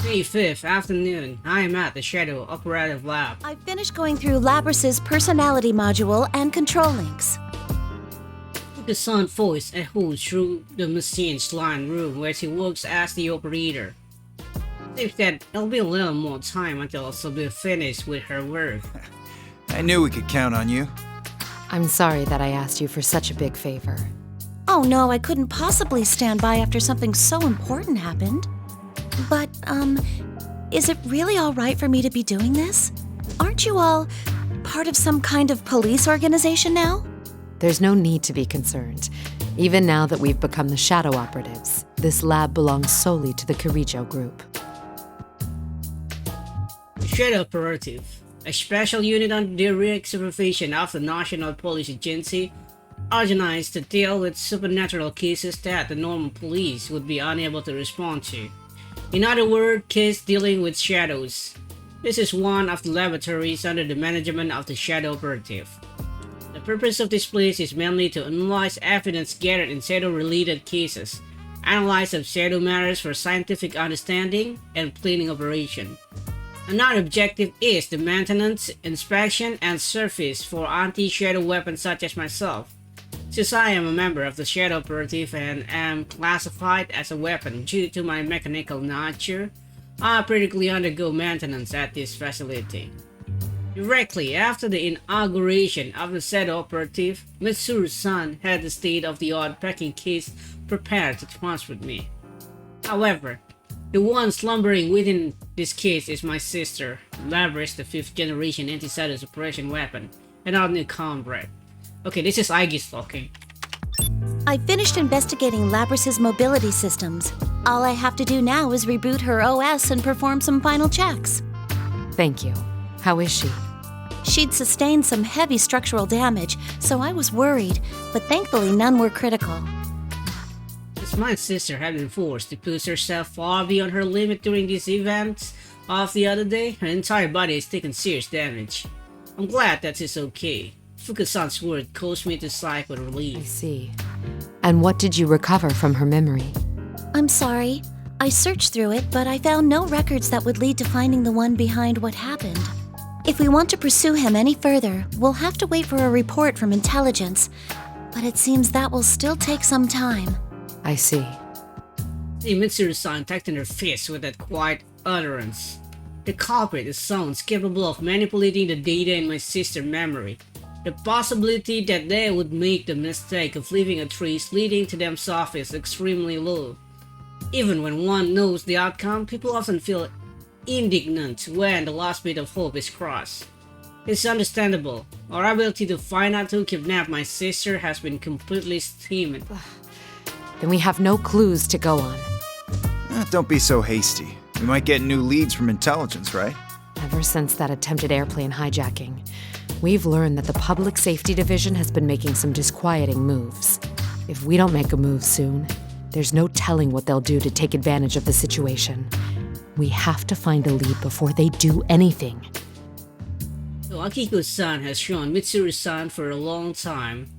May 5th afternoon, I am at the Shadow Operative Lab. I finished going through Labrys's personality module and control links. The sun voice echoes through the machine's line room where she works as the operator. Seems that it'll be a little more time until she'll be finished with her work. I knew we could count on you. I'm sorry that I asked you for such a big favor. Oh no, I couldn't possibly stand by after something so important happened. But, is it really all right for me to be doing this? Aren't you all part of some kind of police organization now? There's no need to be concerned. Even now that we've become the Shadow Operatives, this lab belongs solely to the Kirijo group. The Shadow Operative, a special unit under direct supervision of the National Police Agency, organized to deal with supernatural cases that the normal police would be unable to respond to. In other words, cases dealing with shadows. This is one of the laboratories under the management of the Shadow Operative. The purpose of this place is mainly to analyze evidence gathered in shadow-related cases, analyze of shadow matters for scientific understanding, and planning operation. Another objective is the maintenance, inspection, and service for anti-shadow weapons such as myself. Since I am a member of the Shadow Operative and am classified as a weapon due to my mechanical nature, I periodically undergo maintenance at this facility. Directly after the inauguration of the Shadow Operative, Mitsuru-san had the state-of-the-art packing case prepared to transport me. However, the one slumbering within this case is my sister, Labrys, the 5th generation anti-shadow suppression weapon, and our new comrade. Okay, this is Aigis talking. I finished investigating Labrys's mobility systems. All I have to do now is reboot her OS and perform some final checks. Thank you. How is she? She'd sustained some heavy structural damage, so I was worried, but thankfully none were critical. Since my sister had been forced to push herself far beyond her limit during these events of the other day, her entire body has taken serious damage. I'm glad that she's okay. Fukusan's word caused me to sigh with I relief. see. And what did you recover from her memory? I'm sorry. I searched through it, but I found no records that would lead to finding the one behind what happened. If we want to pursue him any further, we'll have to wait for a report from intelligence. But it seems that will still take some time. I see. See Mitsuru-san tightened her fist with that quiet utterance. The culprit is sounds capable of manipulating the data in my sister's memory. The possibility that they would make the mistake of leaving a trace leading to themselves is extremely low. Even when one knows the outcome, people often feel indignant when the last bit of hope is crossed. It's understandable. Our ability to find out who kidnapped my sister has been completely stymied. Then we have no clues to go on. Don't be so hasty. We might get new leads from intelligence, right? Ever since that attempted airplane hijacking, we've learned that the Public Safety Division has been making some disquieting moves. If we don't make a move soon, there's no telling what they'll do to take advantage of the situation. We have to find a lead before they do anything. So Akihiko-san has shown Mitsuru-san for a long time.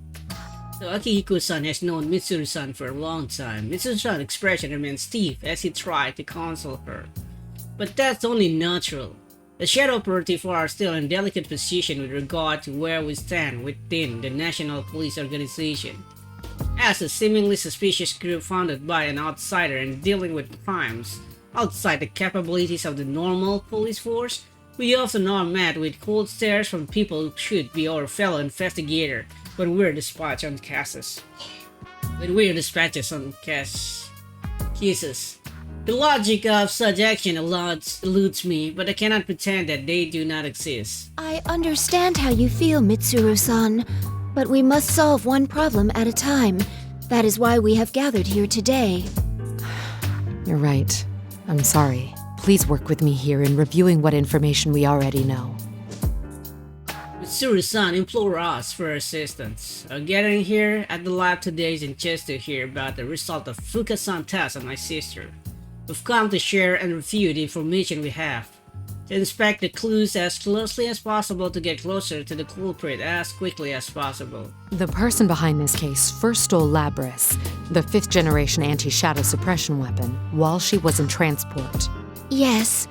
Akihiko-san has known Mitsuru-san for a long time. Mitsuru-san's expression remains stiff as he tried to console her. But that's only natural. The Shadow Operative are still in a delicate position with regard to where we stand within the National Police Organization. As a seemingly suspicious group founded by an outsider and dealing with crimes outside the capabilities of the normal police force, we often are met with cold stares from people who should be our fellow investigator when we're dispatched on cases. Cases. The logic of such action eludes me, but I cannot pretend that they do not exist. I understand how you feel, Mitsuru-san, but we must solve one problem at a time. That is why we have gathered here today. You're right. I'm sorry. Please work with me here in reviewing what information we already know. Mitsuru-san implored us for assistance. Our gathering here at the lab today isn't just to hear about the result of Fukusan test on my sister. We've come to share and review the information we have, to inspect the clues as closely as possible to get closer to the culprit as quickly as possible. The person behind this case first stole Labrys, the 5th generation anti-shadow suppression weapon, while she was in transport. Yes.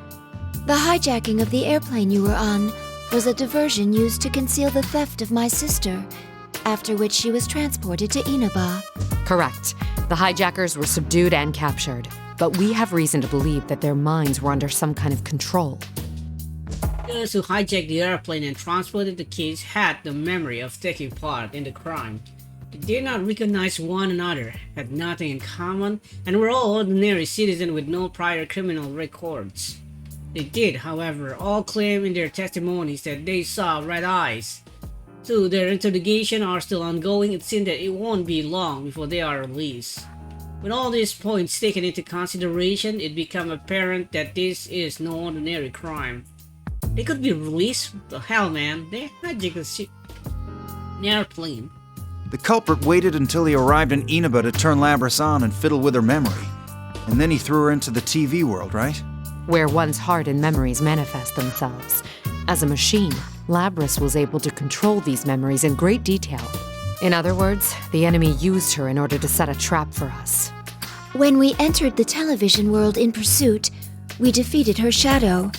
The hijacking of the airplane you were on was a diversion used to conceal the theft of my sister, after which she was transported to Inaba. Correct. The hijackers were subdued and captured, but we have reason to believe that their minds were under some kind of control. Those who hijacked the airplane and transported the kids had the memory of taking part in the crime. They did not recognize one another, had nothing in common, and were all ordinary citizens with no prior criminal records. They did, however, all claim in their testimonies that they saw red eyes. So their interrogation are still ongoing. It seems that it won't be long before they are released. With all these points taken into consideration, it becomes apparent that this is no ordinary crime. They could be released? What the hell, man? They hijacked an airplane. The culprit waited until he arrived in Inaba to turn Labris on and fiddle with her memory. And then he threw her into the TV world, right? Where one's heart and memories manifest themselves. As a machine, Labris was able to control these memories in great detail. In other words, the enemy used her in order to set a trap for us. When we entered the television world in pursuit, we defeated her shadow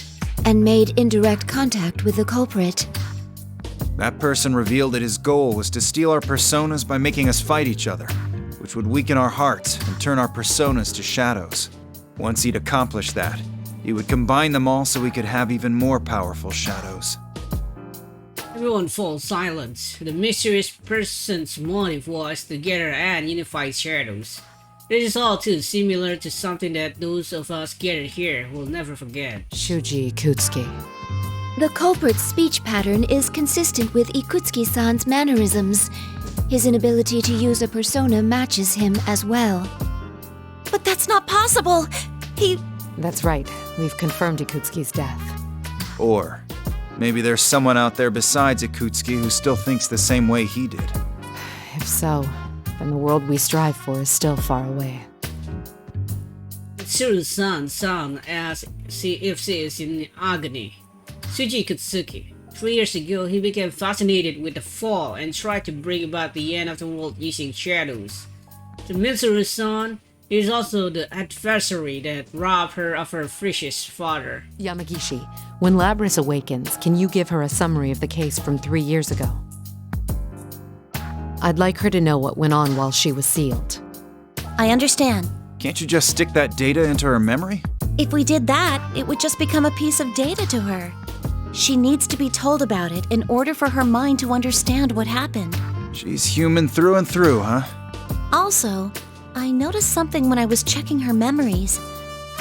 and made indirect contact with the culprit. That person revealed that his goal was to steal our personas by making us fight each other, which would weaken our hearts and turn our personas to shadows. Once he'd accomplished that, he would combine them all so we could have even more powerful shadows. Everyone falls silent. The mysterious person's motive was to gather and unify shadows. This is all too similar to something that those of us gathered here will never forget. Shuji Ikutsuki. The culprit's speech pattern is consistent with Ikutsuki-san's mannerisms. His inability to use a persona matches him as well. But that's not possible! That's right. We've confirmed Ikutsuki's death. Or maybe there's someone out there besides Ikutsuki who still thinks the same way he did. If so, then the world we strive for is still far away. Mitsuru's son as if she is in agony. Shuji Ikutsuki. 3 years ago, he became fascinated with the fall and tried to bring about the end of the world using shadows. To Mitsuru's son, he is also the adversary that robbed her of her precious father. Yamagishi, when Labris awakens, can you give her a summary of the case from 3 years ago? I'd like her to know what went on while she was sealed. I understand. Can't you just stick that data into her memory? If we did that, it would just become a piece of data to her. She needs to be told about it in order for her mind to understand what happened. She's human through and through, huh? Also, I noticed something when I was checking her memories.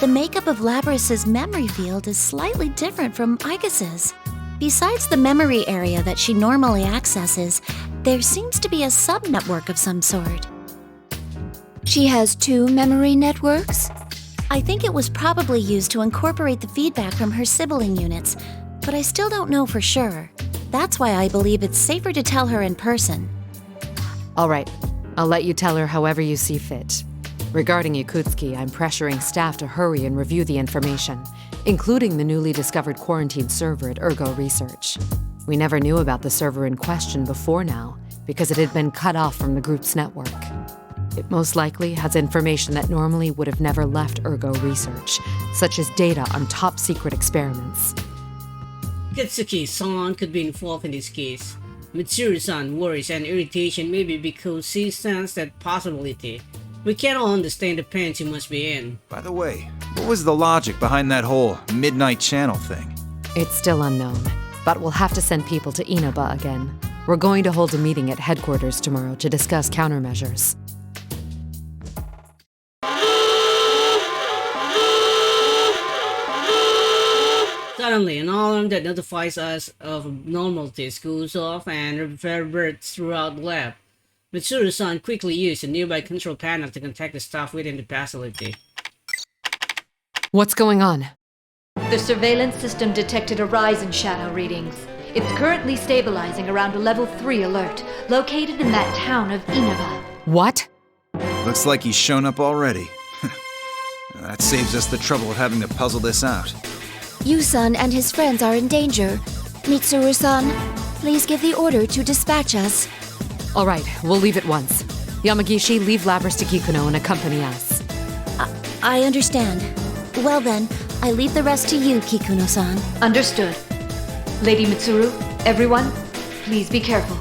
The makeup of Labris's memory field is slightly different from Igas's. Besides the memory area that she normally accesses, there seems to be a subnetwork of some sort. She has 2 memory networks? I think it was probably used to incorporate the feedback from her sibling units, but I still don't know for sure. That's why I believe it's safer to tell her in person. All right, I'll let you tell her however you see fit. Regarding Ikutsuki, I'm pressuring staff to hurry and review the information, including the newly discovered quarantine server at Ergo Research. We never knew about the server in question before now, because it had been cut off from the group's network. It most likely has information that normally would have never left Ergo Research, such as data on top-secret experiments. Ikutsuki-san could be involved in this case. Mitsuru-san worries and irritation maybe because she sensed that possibility. We cannot understand the pain she must be in. By the way, what was the logic behind that whole midnight channel thing? It's still unknown, but we'll have to send people to Inaba again. We're going to hold a meeting at headquarters tomorrow to discuss countermeasures. Suddenly, an alarm that notifies us of abnormalities goes off and reverberates throughout the lab. Mitsuru-san quickly used a nearby control panel to contact the staff within the facility. What's going on? The surveillance system detected a rise in shadow readings. It's currently stabilizing around a level 3 alert, located in that town of Inaba. What? Looks like he's shown up already. That saves us the trouble of having to puzzle this out. Yu-san and his friends are in danger. Mitsuru-san, please give the order to dispatch us. All right, we'll leave at once. Yamagishi, leave Labris to Kikuno and accompany us. I understand. Well then, I leave the rest to you, Kikuno-san. Understood. Lady Mitsuru, everyone, please be careful.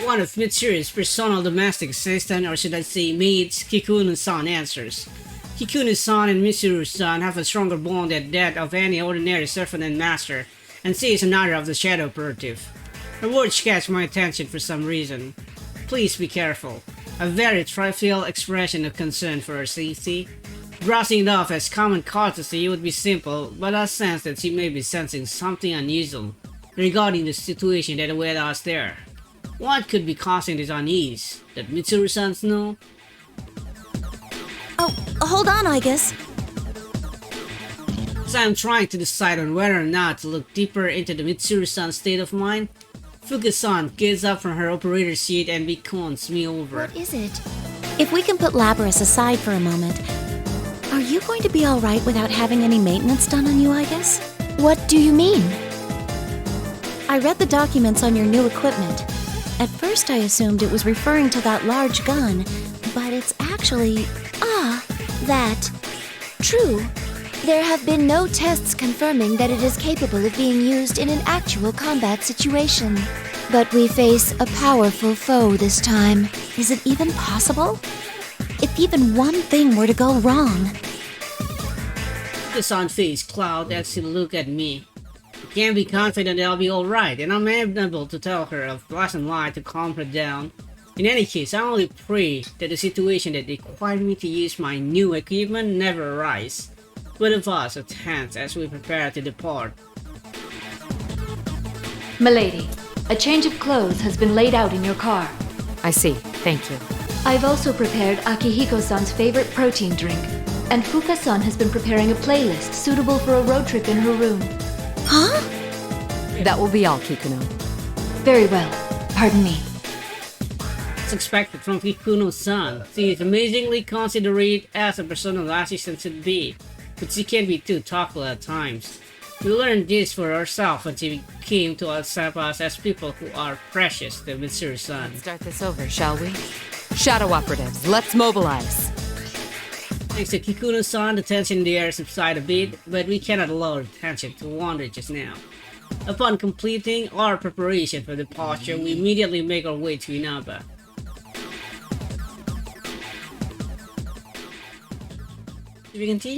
One of Mitsuru's personal domestic assistant, or should I say maids, Kikuno-san answers. Kikuno-san and Mitsuru-san have a stronger bond than that of any ordinary servant and master, and she is another of the Shadow Operative. Her words catch my attention for some reason. Please be careful. A very trivial expression of concern for her safety. Brushing it off as common courtesy would be simple, but I sense that she may be sensing something unusual regarding the situation that awaits us there. What could be causing this unease? That Mitsuru-san's know? Oh, hold on, I guess. As I'm trying to decide on whether or not to look deeper into the Mitsuru-san's state of mind, Fuka-san gets up from her operator seat and beckons me over. What is it? If we can put Labradus aside for a moment, are you going to be alright without having any maintenance done on you, I guess? What do you mean? I read the documents on your new equipment. At first I assumed it was referring to that large gun, but it's actually... That. True. There have been no tests confirming that it is capable of being used in an actual combat situation. But we face a powerful foe this time. Is it even possible? If even one thing were to go wrong... Fuka-san's face cloud as she looked at me. I can't be confident that I'll be alright, and I'm unable to tell her a pleasant lie to calm her down. In any case, I only pray that the situation that required me to use my new equipment never arise. Both of us are tense as we prepare to depart. Milady, a change of clothes has been laid out in your car. I see. Thank you. I've also prepared Akihiko-san's favorite protein drink, and Fuka-san has been preparing a playlist suitable for a road trip in her room. Huh? That will be all, Kikuno. Very well. Pardon me. As expected from Kikuno-san, she is amazingly considerate as a personal assistant should be, but she can be too thoughtful at times. We learned this for ourselves when she came to accept us as people who are precious to Mitsuru-san. Start this over, shall we? Shadow Operatives, let's mobilize! Thanks to Kikuno-san, the tension in the air subsided a bit, but we cannot allow the tension to wander just now. Upon completing our preparation for departure, we immediately make our way to Inaba. Should we continue?